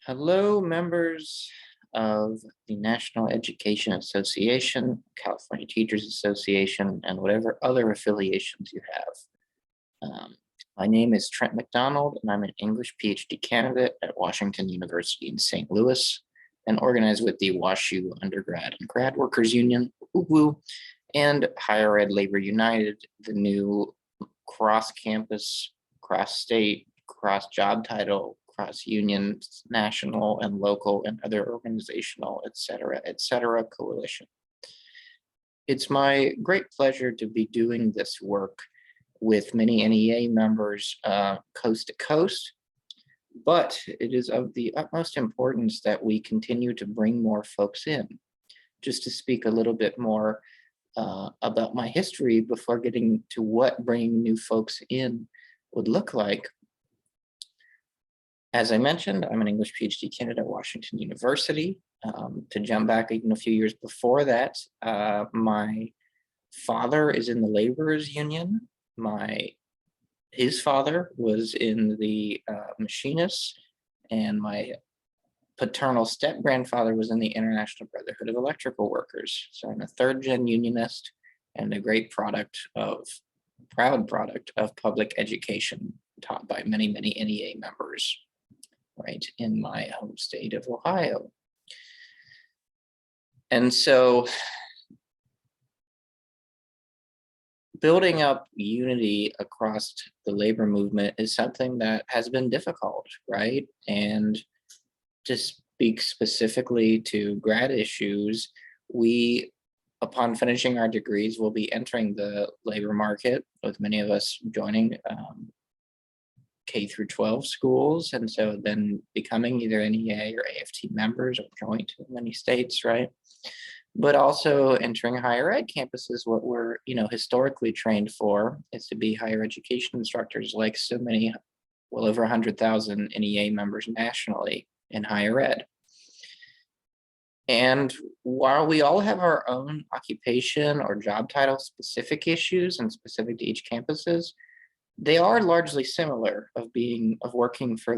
Hello, members of the National Education Association, California Teachers Association, and whatever other affiliations you have. My name is Trent McDonald, and I'm an English PhD candidate at Washington University in St. Louis, and organized with the WashU Undergrad and Grad Workers Union, and Higher Ed Labor United, the new cross-campus, cross-state, cross-job title, cross-union, national and local and other organizational, et cetera, coalition. It's my great pleasure to be doing this work with many NEA members coast to coast, but it is of the utmost importance that we continue to bring more folks in. Just to speak a little bit more about my history before getting to what bringing new folks in would look like. As I mentioned, I'm an English PhD candidate at Washington University. To jump back even a few years before that, my father is in the laborers union. His father was in the machinists, and my paternal step-grandfather was in the International Brotherhood of Electrical Workers. So I'm a third-gen unionist and a great proud product of public education taught by many, many NEA members, right, in my home state of Ohio. And so building up unity across the labor movement is something that has been difficult, right? And to speak specifically to grad issues, we, upon finishing our degrees, will be entering the labor market, with many of us joining K through 12 schools, and so then becoming either NEA or AFT members or joint in many states, right? But also entering higher ed campuses. What we're historically trained for is to be higher education instructors, like so many, well over 100,000 NEA members nationally in higher ed. And while we all have our own occupation or job title specific issues and specific to each campuses, they are largely similar of working for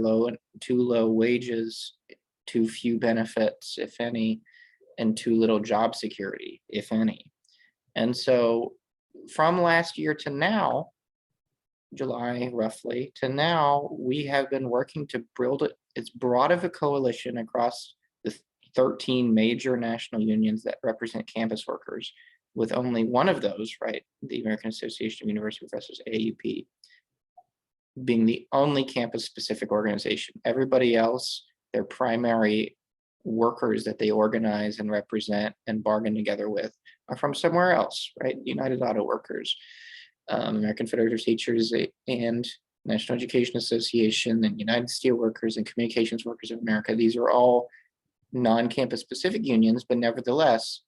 too low wages, too few benefits, if any, and too little job security, if any. And so from last year to now, July roughly, to now, we have been working to build as broad of a coalition across the 13 major national unions that represent campus workers, with only one of those, right, the American Association of University Professors, AUP, being the only campus-specific organization. Everybody else, their primary workers that they organize and represent and bargain together with are from somewhere else, right? United Auto Workers, American Federation of Teachers, and National Education Association, and United Steelworkers and Communications Workers of America. These are all non-campus specific unions, but nevertheless,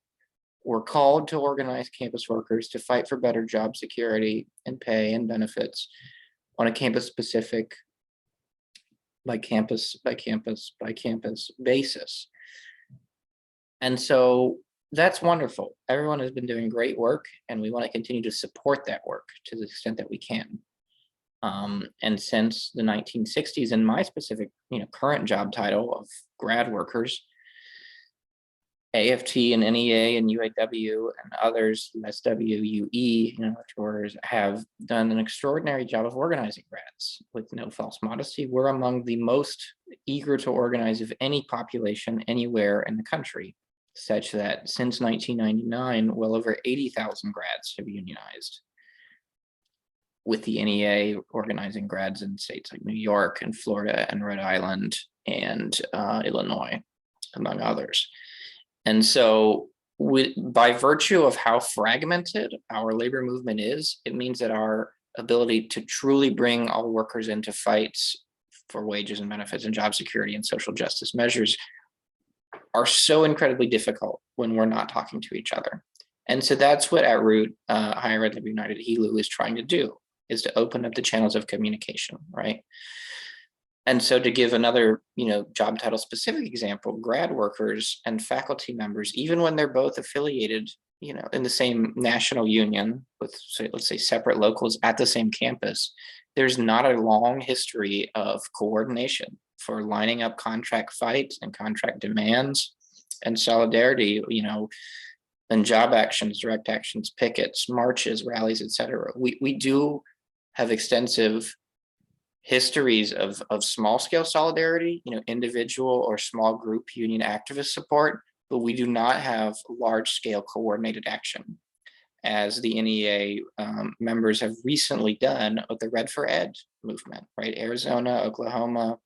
we're called to organize campus workers to fight for better job security and pay and benefits on a campus specific, by campus basis. And so that's wonderful. Everyone has been doing great work, and we want to continue to support that work to the extent that we can. And since the 1960s, in my specific, current job title of grad workers, AFT and NEA and UAW and others, USW, UE, workers have done an extraordinary job of organizing grads. With no false modesty, we're among the most eager to organize of any population anywhere in the country, such that since 1999, well over 80,000 grads have unionized, with the NEA organizing grads in states like New York and Florida and Rhode Island and Illinois, among others. And so by virtue of how fragmented our labor movement is, it means that our ability to truly bring all workers into fights for wages and benefits and job security and social justice measures are so incredibly difficult when we're not talking to each other. And so that's what at root Higher Ed Labor United HELU is trying to do, is to open up the channels of communication, right? And so to give another, job title specific example, grad workers and faculty members, even when they're both affiliated, in the same national union with, let's say, separate locals at the same campus, there's not a long history of coordination for lining up contract fights and contract demands and solidarity, and job actions, direct actions, pickets, marches, rallies, etc. We do have extensive histories of small scale solidarity, individual or small group union activist support, but we do not have large scale coordinated action, as the NEA members have recently done with the Red for Ed movement, right? Arizona, Oklahoma,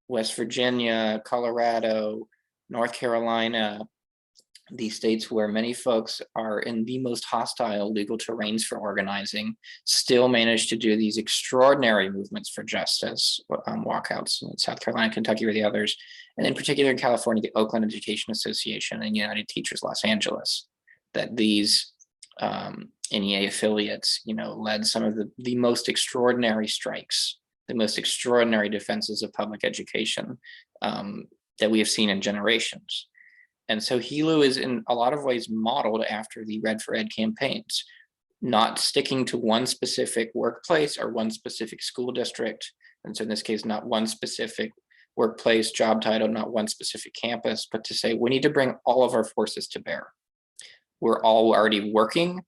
West Virginia, Colorado, North Carolina, these states where many folks are in the most hostile legal terrains for organizing, still managed to do these extraordinary movements for justice, walkouts in South Carolina, Kentucky were the others, and in particular in California, the Oakland Education Association and United Teachers Los Angeles, that these NEA affiliates, led some of the most extraordinary strikes, the most extraordinary defenses of public education that we have seen in generations. And so HELU is in a lot of ways modeled after the Red for Ed campaigns, not sticking to one specific workplace or one specific school district. And so in this case, not one specific workplace, job title, not one specific campus, but to say we need to bring all of our forces to bear. We're all already working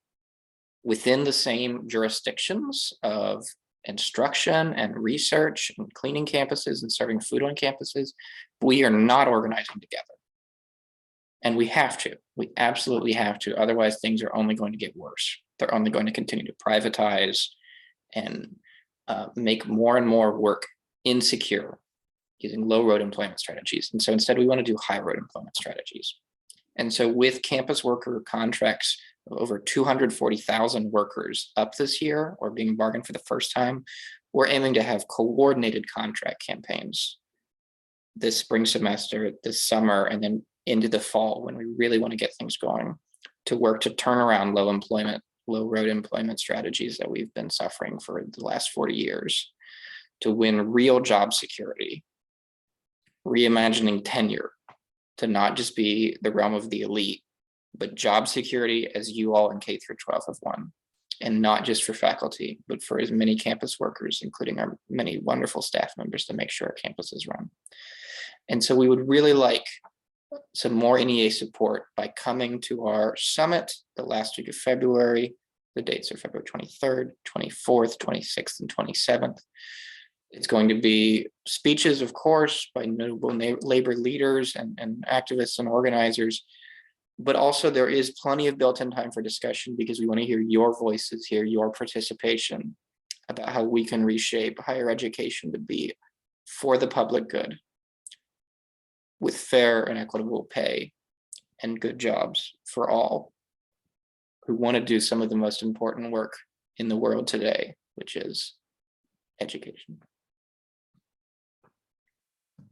within the same jurisdictions of instruction and research and cleaning campuses and serving food on campuses. We are not organizing together. And we have to, we absolutely have to. Otherwise, things are only going to get worse. They're only going to continue to privatize and make more and more work insecure using low road employment strategies. And so instead, we want to do high road employment strategies. And so with campus worker contracts of over 240,000 workers up this year or being bargained for the first time, we're aiming to have coordinated contract campaigns this spring semester, this summer, and then into the fall when we really want to get things going to work to turn around low road employment strategies that we've been suffering for the last 40 years, to win real job security, reimagining tenure to not just be the realm of the elite, but job security as you all in K through 12 have won, and not just for faculty, but for as many campus workers, including our many wonderful staff members, to make sure our campuses run. And so we would really like some more NEA support by coming to our summit the last week of February. The dates are February 23rd, 24th, 26th, and 27th. It's going to be speeches, of course, by notable labor leaders and activists and organizers, but also there is plenty of built-in time for discussion because we want to hear your voices, hear your participation about how we can reshape higher education to be for the public good, with fair and equitable pay and good jobs for all who want to do some of the most important work in the world today, which is education.